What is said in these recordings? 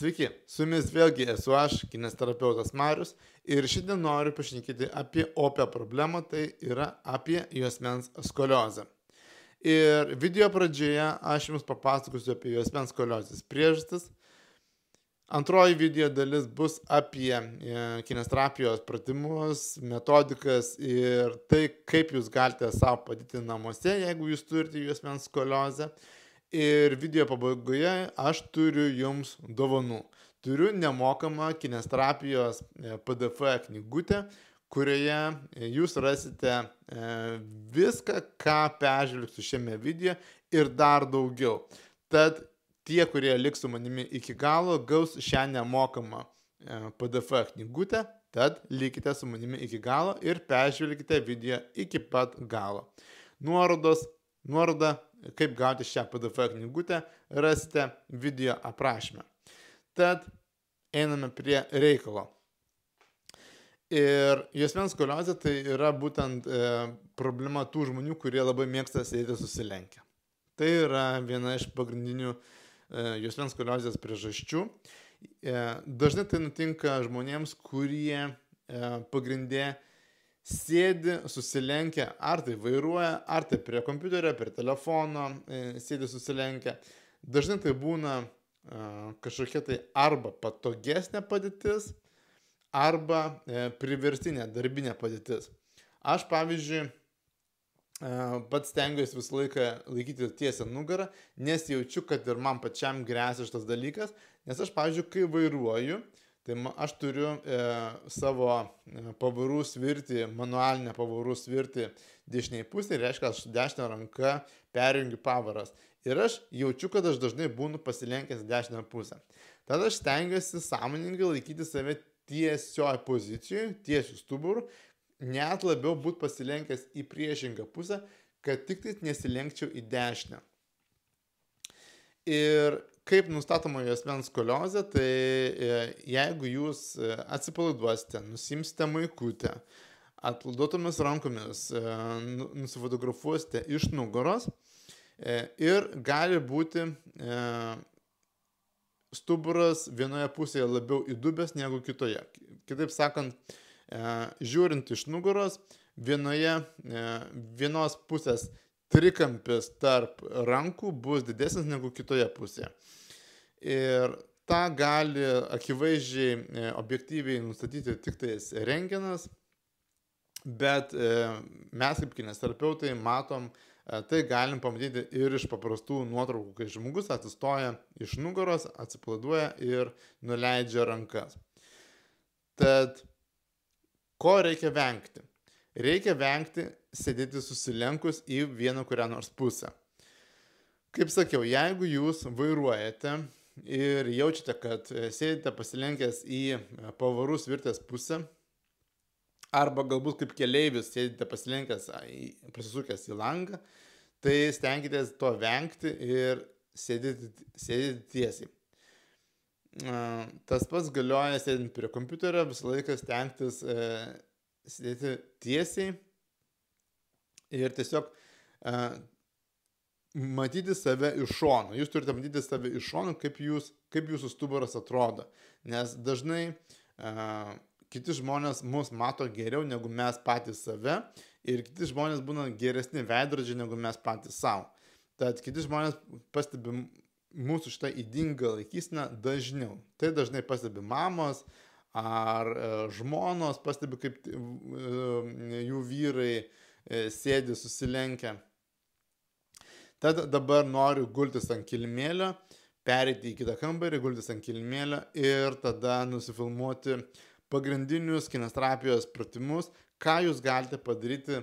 Sveiki, su jumis vėlgi esu aš, kineziterapeutas Marius, ir šiandien noriu pašnekėti apie opią problemą, tai yra apie juosmens skoliozę. Ir video pradžioje aš jums papasakosiu apie juosmens skoliozės priežastis. Antroji video dalis bus apie kineziterapijos pratimus, metodikas ir tai, kaip jūs galite savo padėti namuose, jeigu jūs turite juosmens skoliozę. Ir video pabaigoje aš turiu jums dovanų. Turiu nemokamą kineziterapijos PDF knygutę, kurioje jūs rasite viską, ką peržvelgsiu šiame video ir dar daugiau. Tad tie, kurie liks su manimi iki galo, gaus šią nemokamą PDF knygutę, tad likite su manimi iki galo ir peržvelgite video iki pat galo. Nuorodą, kaip gauti šią PDF knygutę, rasite video aprašyme. Tad einame prie reikalo. Ir juosmens skoliozė tai yra būtent problema tų žmonių, kurie labai mėgsta sėdėti susilenkę. Tai yra viena iš pagrindinių juosmens skoliozės priežasčių. Dažnai tai nutinka žmonėms, kurie pagrindė sėdi susilenkę, ar tai vairuoja, ar tai prie kompiuterio, prie telefono sėdi susilenkę. Dažnai tai būna kažkokia tai arba patogesnė padėtis, arba priverstinė darbinė padėtis. Aš, pavyzdžiui, pats stengiuosi visą laiką laikyti tiesią nugarą, nes jaučiu, kad ir man pačiam gresia šitas dalykas, nes aš, pavyzdžiui, kai vairuoju, tai aš turiu savo pavarų svirtį, manualinę pavarų svirtį dešiniai pusėje, reiškia, aš dešinę ranką perjungiu pavaras. Ir aš jaučiu, kad aš dažnai būnu pasilenkęs dešinę pusę. Tada aš stengiuosi sąmoningai laikyti save tiesioje pozicijoje, tiesiu stuburu, net labiau būti pasilenkęs į priešingą pusę, kad tik tai nesilenkčiau į dešinę. Ir kaip nustatoma juosmens skoliozė, tai jeigu jūs atsipalaiduosite, nusimsite maikutę, atpalaiduotomis rankomis nusifotografuosite iš nugaros ir gali būti stuburas vienoje pusėje labiau įdubęs negu kitoje. Kitaip sakant, žiūrint iš nugaros, vienos pusės trikampis tarp rankų bus didesnis negu kitoje pusėje. Ir tą gali akivaizdžiai objektyviai nustatyti tik tais rentgenas, bet mes kaip kineziterapeutai matom, tai galim pamatyti ir iš paprastų nuotraukų, kai žmogus atsistoja iš nugaros, atsipalaiduoja ir nuleidžia rankas. Tad ko reikia vengti? Reikia vengti sėdėti susilenkus į vieną kurią nors pusę. Kaip sakiau, jeigu jūs vairuojate ir jaučiate, kad sėdite pasilenkęs į pavarų svirtės pusę, arba galbūt kaip keleivis sėdite pasilenkęs, pasisukęs į langą, tai stenkitės to vengti ir sėdėti tiesiai. Tas pats galioja sėdint prie kompiuterio, visą laiką stengtis sėdėti tiesiai ir tiesiog matyti save iš šono. Jūs turite matyti save iš šono, kaip jūsų stuburas atrodo. Nes dažnai kiti žmonės mus mato geriau negu mes patys save ir kiti žmonės būna geresni veidrodžiai negu mes patys savo. Tad kiti žmonės pastebi mūsų šitą ydingą laikyseną dažniau. Tai dažnai pastebi mamos ar žmonos, pastebi kaip jų vyrai sėdi susilenkę. Tad dabar noriu gultis ant kilimėlio, pereiti į kitą kambarį, gultis ant kilimėlio ir tada nusifilmuoti pagrindinius kineziterapijos pratimus, ką jūs galite padaryti,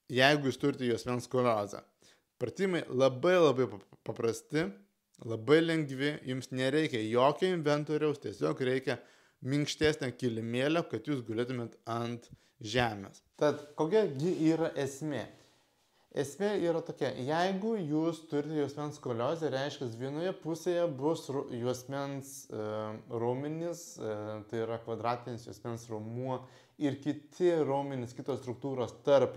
jeigu jūs turite juosmens skoliozę. Pratimai labai paprasti, labai lengvi, jums nereikia jokio inventoriaus, tiesiog reikia minkštesnio kilimėlio, kad jūs gulėtumėt ant žemės. Tad kokia yra esmė? Esmė yra tokia, jeigu jūs turite juosmens skoliozę, reiškia, vienoje pusėje bus juosmens raumenys, tai yra kvadratinis juosmens raumuo ir kiti raumenys, kitos struktūros tarp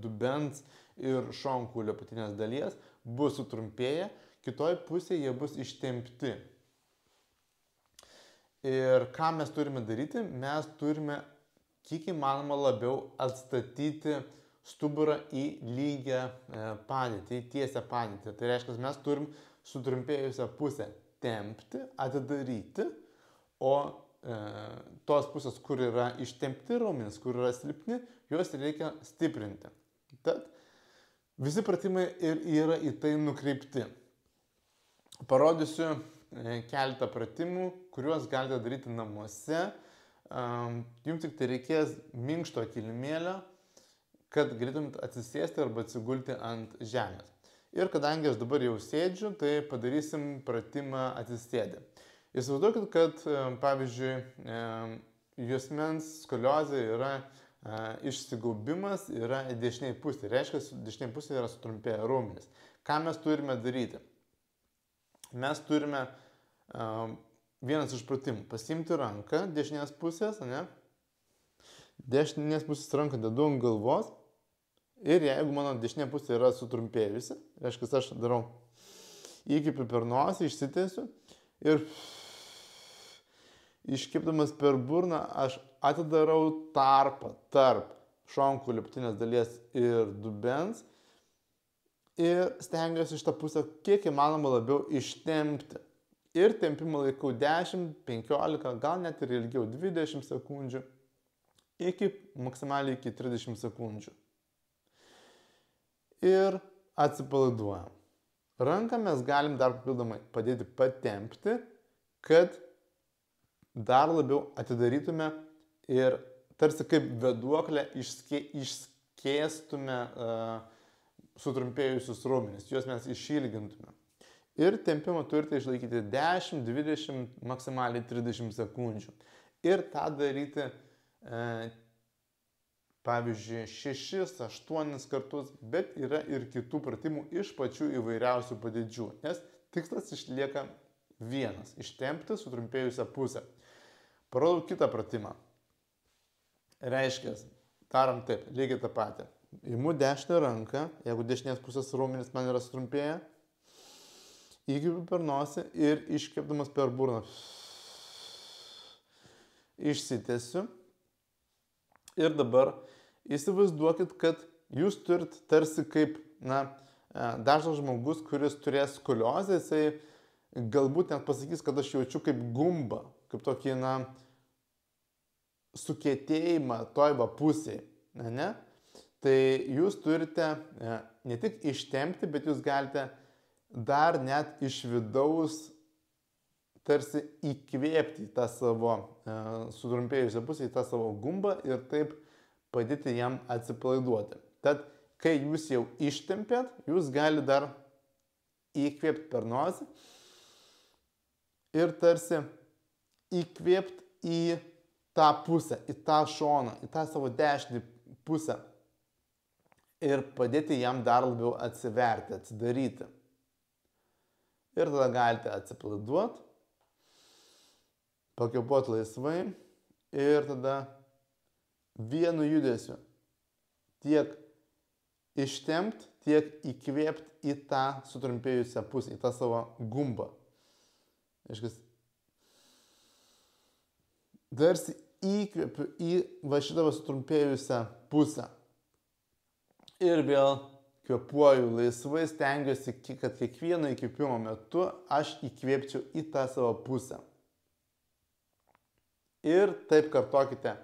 dubens ir šonkaulio apatinės dalies bus sutrumpėję, kitoj pusėje jie bus ištempti. Ir ką mes turime daryti? Mes turime kiek įmanoma labiau atstatyti stuburą į lygią padėtį, į tiesią padėtį. Tai reiškia, mes turim sutrumpėjusią pusę tempti, atidaryti, o tos pusės, kur yra ištempti raumenys, kur yra silpni, juos reikia stiprinti. Tad visi pratimai ir yra į tai nukreipti. Parodysiu keletą pratimų, kuriuos galite daryti namuose. Jums tik tai reikės minkšto kilimėlio, kad galėtumėt atsisėsti arba atsigulti ant žemės. Ir kadangi aš dabar jau sėdžiu, tai padarysim pratimą atsisėdę. Įsivaizduokit, kad pavyzdžiui, juosmens skoliozė yra išsigaubimas yra dešiniai pusė. Reiškia, dešiniai pusė yra sutrumpėję raumenys. Ką mes turime daryti? Mes turime vienas iš pratimų. Pasiimti ranką dešinės pusės, ne? Dešinės pusės ranką dedu ant galvos. Ir jeigu mano dešinė pusė yra sutrumpėjusi, reiškia, aš darau įkvėpiu per nosį, išsitiesiu ir iškvėpdamas per burną aš atidarau tarpą tarp šonkaulių lieptinės dalies ir dubens ir stengiuosi šitą pusę kiek įmanoma labiau ištempti. Ir tempimą laikau 10, 15, gal net ir ilgiau 20 sekundžių, maksimaliai iki 30 sekundžių. Ir atsipalaiduojam. Ranką mes galim dar papildomai padėti patempti, kad dar labiau atidarytume ir tarsi kaip vėduoklę išskėstume sutrumpėjusius raumenis, juos mes išilgintume. Ir tempimą turite išlaikyti 10, 20, maksimaliai 30 sekundžių. Ir tą daryti, pavyzdžiui, 6-8 kartus, bet yra ir kitų pratimų iš pačių įvairiausių padėčių, nes tikslas išlieka vienas – ištempti sutrumpėjusią pusę. Parodau kitą pratimą. Reiškia, darom taip, lygiai tą patį. Imu dešinę ranką, jeigu dešinės pusės raumenys man yra sutrumpėję, įkvėpiu per nosį ir iškvėpdamas per burną išsitiesiu. Ir dabar įsivaizduokit, kad jūs turit tarsi kaip, dažnas žmogus, kuris turės skoliozę, jisai galbūt net pasakys, kad aš jaučiu kaip gumbą, kaip tokį, sukietėjimą toj pusėje, ne? Tai jūs turite ne tik ištempti, bet jūs galite dar net iš vidaus tarsi įkvėpti tą savo sutrumpėjusią pusę, į tą savo gumbą ir taip padėti jam atsipalaiduoti. Tad, kai jūs jau ištempėt, jūs galite dar įkvėpti per nosį ir tarsi įkvėpti į tą pusę, į tą šoną, į tą savo dešinį pusę ir padėti jam dar labiau atsiverti, atsidaryti. Ir tada galite atsipalaiduoti, pakvėpuoti laisvai ir tada vienu judesiu tiek ištempti, tiek įkvėpti į tą sutrumpėjusią pusę, į tą savo gumbą. Aiškiai, tarsi įkvėpiu į šitą sutrumpėjusią pusę. Ir vėl kvėpuoju laisvai, stengiuosi, kad kiekvieno įkvėpimo metu aš įkvėpčiau į tą savo pusę. Ir taip kartokite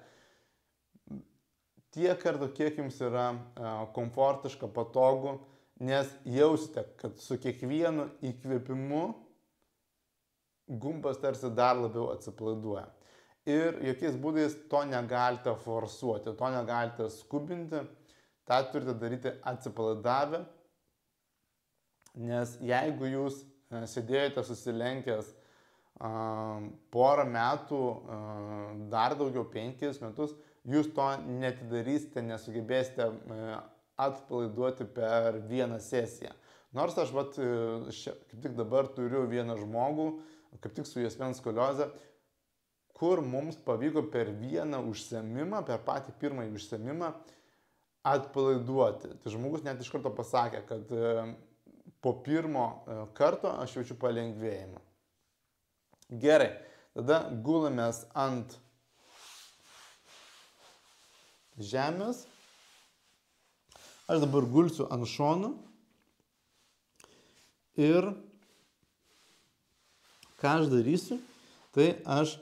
tiek kartų, kiek jums yra komfortiška, patogu, nes jausite, kad su kiekvienu įkvėpimu gumbas tarsi dar labiau atsipalaiduoja. Ir jokiais būdais to negalite forsuoti, to negalite skubinti. tą turite daryti atsipalaidavę, nes jeigu jūs sėdėjote susilenkęs porą metų, dar daugiau 5 metus, jūs to netidarysite, nesugebėsite atpalaiduoti per vieną sesiją. Nors aš kaip tik dabar turiu vieną žmogų, kaip tik su juosmens skoliozė, kur mums pavyko per vieną užsiėmimą, per patį pirmąjį užsiėmimą atpalaiduoti. Tai žmogus net iš karto pasakė, kad po pirmo karto aš jaučiu palengvėjimą. Gerai, tada gulamės ant žemės. Aš dabar gulsiu ant šono ir ką aš darysiu, tai aš,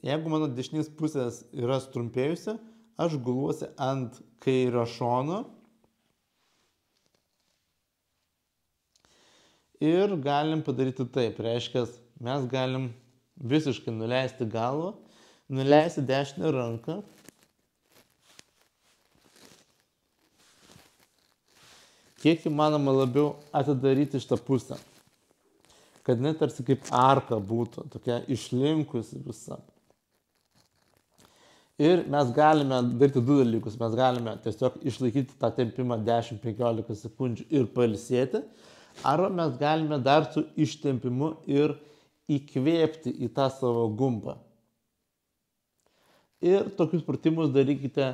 jeigu mano dešinės pusės yra sutrumpėjusi, aš guluosi ant kairio šono ir galim padaryti taip, reiškia, mes galim visiškai nuleisti galvą, nuleisti dešinę ranką, kiek įmanoma labiau atidaryti šitą pusę, kad net tarsi kaip arka būtų, tokia išlinkusi visa. Ir mes galime daryti du dalykus. Mes galime tiesiog išlaikyti tą tempimą 10-15 sekundžių ir pailsėti, arba mes galime dar su ištempimu ir įkvėpti į tą savo gumbą. Ir tokius pratimus darykite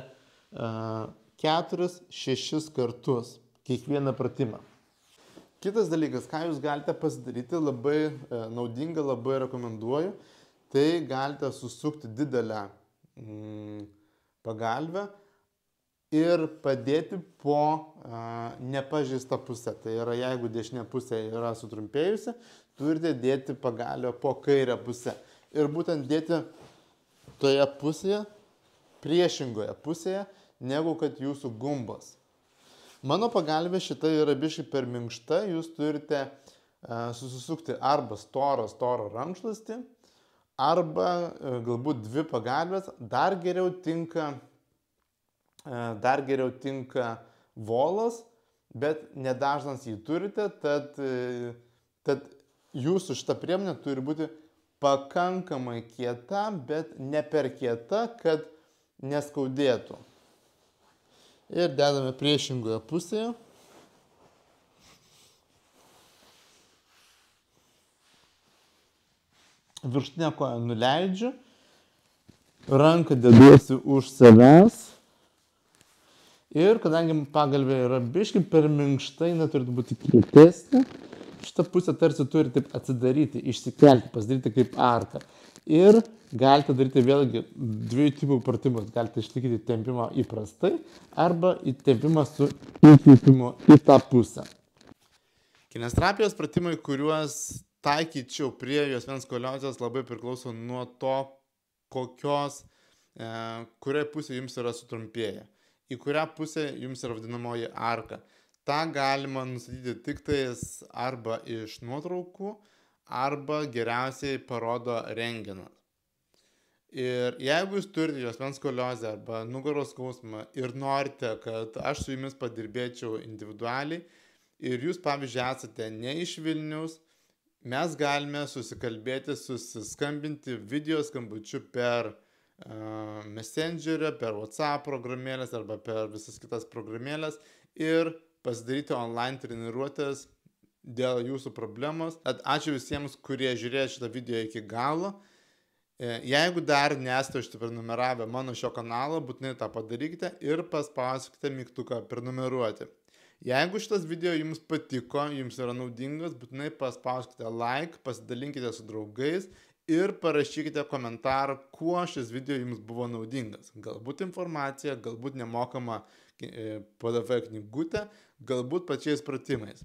4-6 kartus. Kiekvieną pratimą. Kitas dalykas, ką jūs galite pasidaryti, labai naudinga, labai rekomenduoju, tai galite susukti didelę pagalvę ir padėti po nepažeistą pusę. Tai yra, jeigu dešinė pusė yra sutrumpėjusi, turite dėti pagalvę po kairę pusę. Ir būtent dėti toje pusėje, priešingoje pusėje, negu kad jūsų gumbas. Mano pagalvė šita yra biškai per minkšta, jūs turite susisukti arba storą rankšluostį, arba galbūt dvi pagalvės, dar geriau tinka volas, bet nedažnas jį turite, tad jūsų šita priemonė turi būti pakankamai kieta, bet ne per kieta, kad neskaudėtų. Ir dedame priešingoje pusėje. Viršutinę koją nuleidžiu. Ranką deduosi už savęs. Ir kadangi pagalvė yra biškai per minkšta, jinai turėtų būti kietesnė. Šitą pusę tarsi turi taip atsidaryti, išsikelti, pasidaryti kaip arką. Ir galite daryti vėlgi dviejų tipų pratimus. Galite išlaikyti tempimą įprastai arba tempimą su įkvėpimu į tą pusę. Kineziterapijos pratimai, kuriuos taikyčiau prie juosmens skoliozės, labai priklauso nuo to, kurioje pusė jums yra sutrumpėję. Į kurią pusę jums yra vadinamoji arka. Ta galima nustatyti tik tais arba iš nuotraukų, arba geriausiai parodo rentgenas. Ir jeigu jūs turite juosmens skoliozę arba nugaros skausmą ir norite, kad aš su jumis padirbėčiau individualiai ir jūs, pavyzdžiui, esate ne iš Vilniaus, mes galime susikalbėti, susiskambinti video skambučiu per Messengerį, per WhatsApp programėlės arba per visas kitas programėlės ir pasidaryti online treniruotės dėl jūsų problemos. Tad ačiū visiems, kurie žiūrėjo šitą video iki galo. Jeigu dar nesate užsiprenumeravę mano šio kanalo, būtinai tą padarykite ir paspauskite mygtuką prenumeruoti. Jeigu šitas video jums patiko, jums yra naudingas, būtinai paspauskite like, pasidalinkite su draugais ir parašykite komentarą, kuo šis video jums buvo naudingas. Galbūt informacija, galbūt nemokama PDF knygutė, galbūt pačiais pratimais.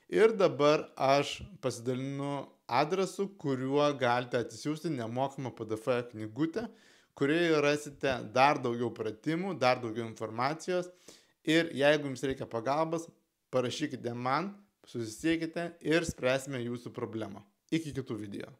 Ir dabar aš pasidalinu adresu, kuriuo galite atsisiųsti nemokamą PDF knygutę, kurioje rasite dar daugiau pratimų, dar daugiau informacijos. Ir jeigu jums reikia pagalbos, parašykite man, susisiekite ir spręsime jūsų problemą. Iki kitų video.